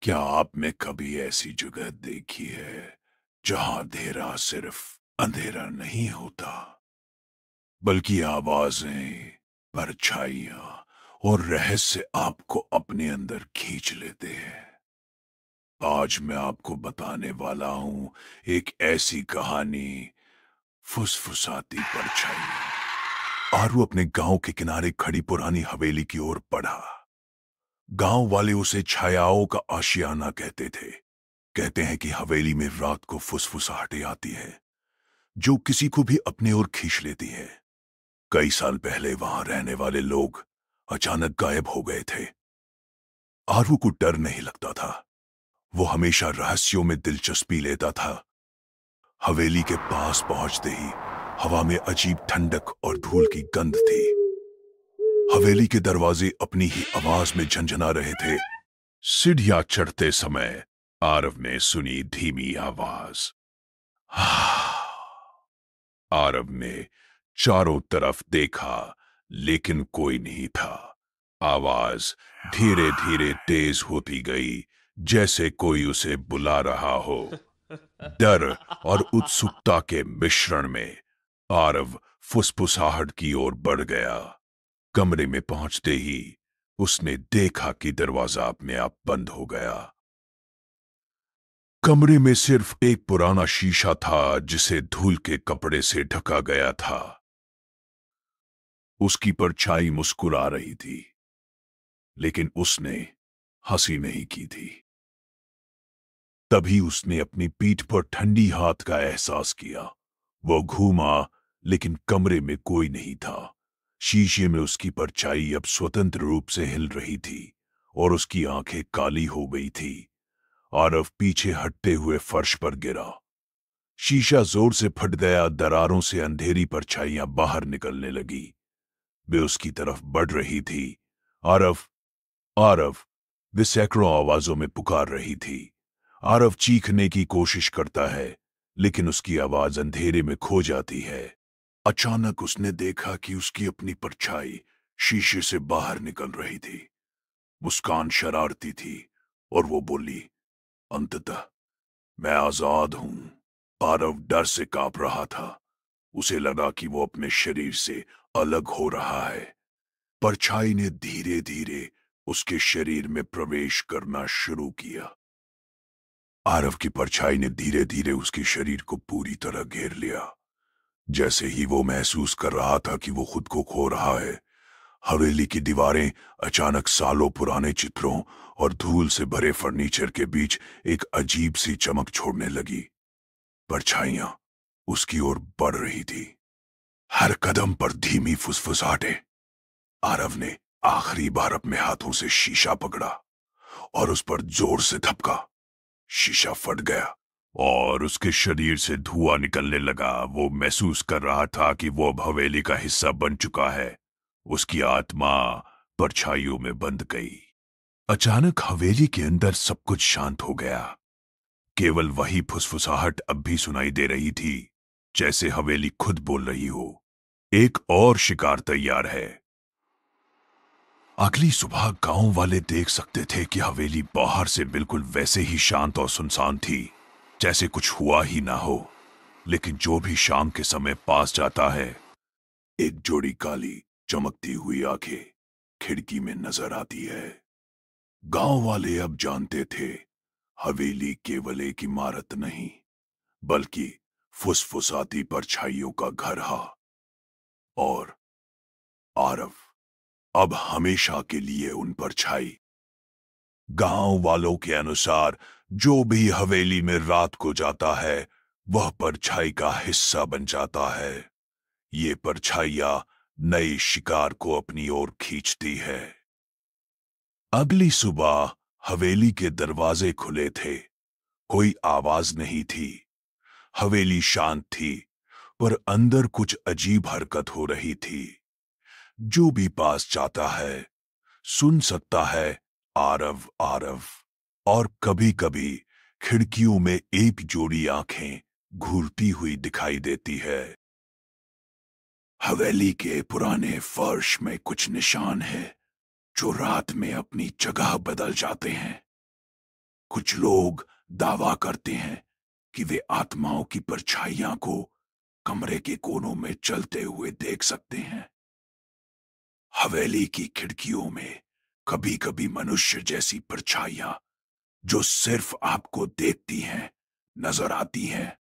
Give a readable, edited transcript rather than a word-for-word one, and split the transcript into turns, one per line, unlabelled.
क्या आपने कभी ऐसी जगह देखी है जहां अंधेरा सिर्फ अंधेरा नहीं होता, बल्कि आवाजें, परछाइयां और रहस्य आपको अपने अंदर खींच लेते हैं। आज मैं आपको बताने वाला हूं एक ऐसी कहानी, फुसफुसाती परछाइयां। आरू अपने गांव के किनारे खड़ी पुरानी हवेली की ओर बढ़ा। गांव वाले उसे छायाओं का आशियाना कहते थे। कहते हैं कि हवेली में रात को फुसफुसाहटें आती है जो किसी को भी अपने ओर खींच लेती है। कई साल पहले वहां रहने वाले लोग अचानक गायब हो गए थे। आरू को डर नहीं लगता था। वो हमेशा रहस्यों में दिलचस्पी लेता था। हवेली के पास पहुंचते ही हवा में अजीब ठंडक और धूल की गंध थी। हवेली के दरवाजे अपनी ही आवाज में झंझना रहे थे। सीढ़ियां चढ़ते समय आरव ने सुनी धीमी आवाज। आरव ने चारों तरफ देखा, लेकिन कोई नहीं था। आवाज धीरे धीरे तेज होती गई, जैसे कोई उसे बुला रहा हो। डर और उत्सुकता के मिश्रण में आरव फुसफुसाहट की ओर बढ़ गया। कमरे में पहुंचते ही उसने देखा कि दरवाजा अपने आप बंद हो गया। कमरे में सिर्फ एक पुराना शीशा था जिसे धूल के कपड़े से ढका गया था। उसकी परछाई मुस्कुरा रही थी, लेकिन उसने हंसी नहीं की थी। तभी उसने अपनी पीठ पर ठंडी हाथ का एहसास किया। वो घूमा, लेकिन कमरे में कोई नहीं था। शीशे में उसकी परछाई अब स्वतंत्र रूप से हिल रही थी और उसकी आंखें काली हो गई थी। आरव पीछे हटते हुए फर्श पर गिरा। शीशा जोर से फट गया। दरारों से अंधेरी परछाइयां बाहर निकलने लगी। वे उसकी तरफ बढ़ रही थी। आरव, आरव, वे सैकड़ों आवाजों में पुकार रही थी। आरव चीखने की कोशिश करता है, लेकिन उसकी आवाज अंधेरे में खो जाती है। अचानक उसने देखा कि उसकी अपनी परछाई शीशे से बाहर निकल रही थी। मुस्कान शरारती थी और वो बोली, अंततः मैं आजाद हूं। आरव डर से कांप रहा था। उसे लगा कि वो अपने शरीर से अलग हो रहा है। परछाई ने धीरे धीरे उसके शरीर में प्रवेश करना शुरू किया। आरव की परछाई ने धीरे धीरे उसके शरीर को पूरी तरह घेर लिया। जैसे ही वो महसूस कर रहा था कि वो खुद को खो रहा है, हवेली की दीवारें अचानक सालों पुराने चित्रों और धूल से भरे फर्नीचर के बीच एक अजीब सी चमक छोड़ने लगी। परछाइयां उसकी ओर बढ़ रही थी, हर कदम पर धीमी फुसफुसाहटें। आरव ने आखिरी बार अपने हाथों से शीशा पकड़ा और उस पर जोर से धपका। शीशा फट गया और उसके शरीर से धुआं निकलने लगा। वो महसूस कर रहा था कि वो अब हवेली का हिस्सा बन चुका है। उसकी आत्मा परछाइयों में बंध गई। अचानक हवेली के अंदर सब कुछ शांत हो गया। केवल वही फुसफुसाहट अब भी सुनाई दे रही थी, जैसे हवेली खुद बोल रही हो, एक और शिकार तैयार है। अगली सुबह गांव वाले देख सकते थे कि हवेली बाहर से बिल्कुल वैसे ही शांत और सुनसान थी, जैसे कुछ हुआ ही ना हो। लेकिन जो भी शाम के समय पास जाता है, एक जोड़ी काली चमकती हुई आंखें खिड़की में नजर आती है। गांव वाले अब जानते थे, हवेली केवल एक इमारत नहीं, बल्कि फुसफुसाती परछाइयों का घर था। और आरव अब हमेशा के लिए उन परछाई। गांव वालों के अनुसार जो भी हवेली में रात को जाता है, वह परछाई का हिस्सा बन जाता है। ये परछाइयां नए शिकार को अपनी ओर खींचती है। अगली सुबह हवेली के दरवाजे खुले थे। कोई आवाज नहीं थी। हवेली शांत थी, पर अंदर कुछ अजीब हरकत हो रही थी। जो भी पास जाता है सुन सकता है, आरव, आरव। और कभी कभी खिड़कियों में एक जोड़ी आंखें घूरती हुई दिखाई देती है। हवेली के पुराने फर्श में कुछ निशान है जो रात में अपनी जगह बदल जाते हैं। कुछ लोग दावा करते हैं कि वे आत्माओं की परछाइयां को कमरे के कोनों में चलते हुए देख सकते हैं। हवेली की खिड़कियों में कभी कभी मनुष्य जैसी परछाइयां जो सिर्फ आपको देखती हैं नजर आती हैं।